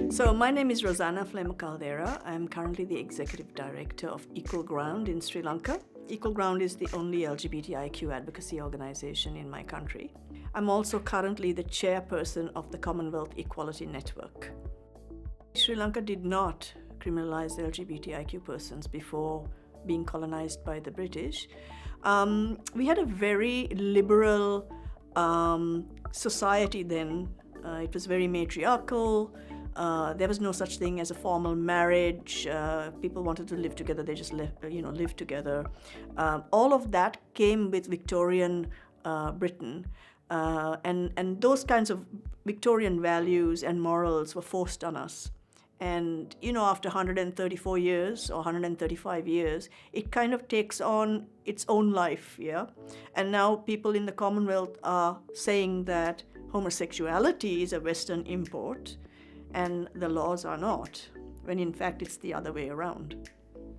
So my name is Rosanna Flamer-Caldera. I'm currently the Executive Director of Equal Ground in Sri Lanka. Equal Ground is the only LGBTIQ advocacy organization in my country. I'm also currently the chairperson of the Commonwealth Equality Network. Sri Lanka did not criminalize LGBTIQ persons before being colonized by the British. We had a very liberal society then. It was very matriarchal. There was no such thing as a formal marriage. People wanted to live together, they just lived together. All of that came with Victorian Britain. And those kinds of Victorian values and morals were forced on us. And, after 134 years or 135 years, it kind of takes on its own life, yeah? And now people in the Commonwealth are saying that homosexuality is a Western import and the laws are not, when in fact it's the other way around.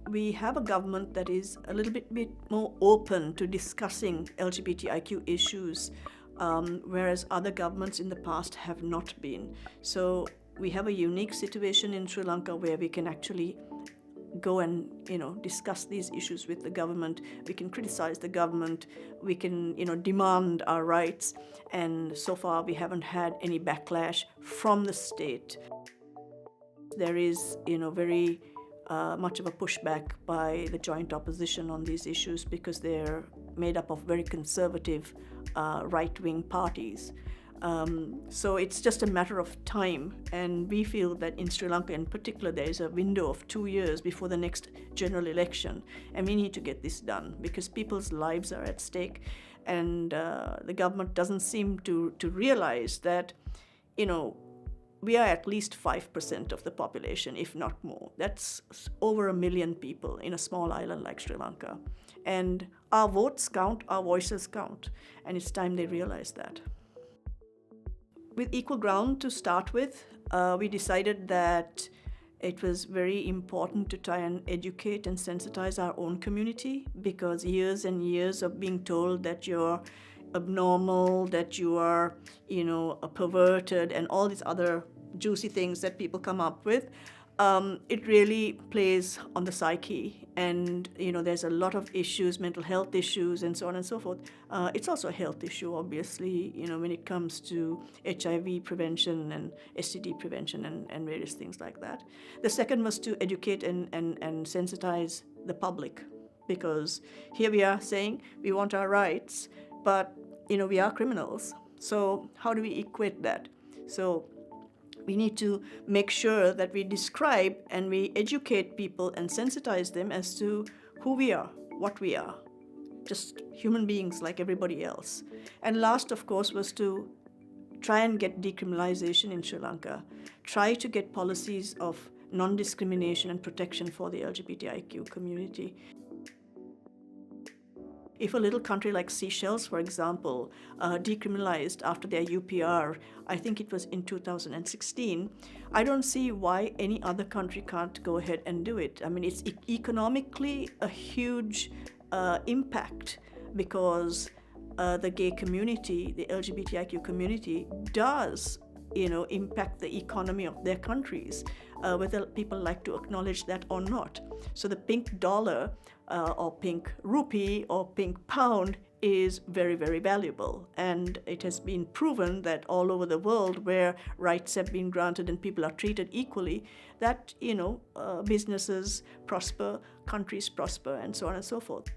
We have a government that is a little bit more open to discussing LGBTIQ issues, whereas other governments in the past have not been. So we have a unique situation in Sri Lanka where we can actually go and discuss these issues with the government. We can criticize the government. We can demand our rights. And so far we haven't had any backlash from the state. There is very much of a pushback by the joint opposition on these issues because they're made up of very conservative right-wing parties. So it's just a matter of time, and we feel that in Sri Lanka in particular there is a window of 2 years before the next general election, and we need to get this done because people's lives are at stake, and the government doesn't seem to realize that we are at least 5% of the population, if not more. That's over 1 million people in a small island like Sri Lanka, and our votes count, our voices count, and it's time they realize that. With Equal Ground, to start with, we decided that it was very important to try and educate and sensitize our own community, because years and years of being told that you're abnormal, that you are, a perverted, and all these other juicy things that people come up with, it really plays on the psyche. And, there's a lot of issues, mental health issues, and so on and so forth. It's also a health issue, obviously, when it comes to HIV prevention and STD prevention and various things like that. The second was to educate and sensitize the public, because here we are saying we want our rights, but, we are criminals. So how do we equate that? So we need to make sure that we describe and we educate people and sensitize them as to who we are, what we are, just human beings like everybody else. And last, of course, was to try and get decriminalization in Sri Lanka, try to get policies of non-discrimination and protection for the LGBTIQ community. If a little country like Seychelles, for example, decriminalized after their UPR, I think it was in 2016, I don't see why any other country can't go ahead and do it. I mean, it's economically a huge impact, because the gay community, the LGBTIQ community, does impact the economy of their countries, whether people like to acknowledge that or not. So the pink dollar or pink rupee or pink pound is very, very valuable. And it has been proven that all over the world where rights have been granted and people are treated equally, that, businesses prosper, countries prosper, and so on and so forth.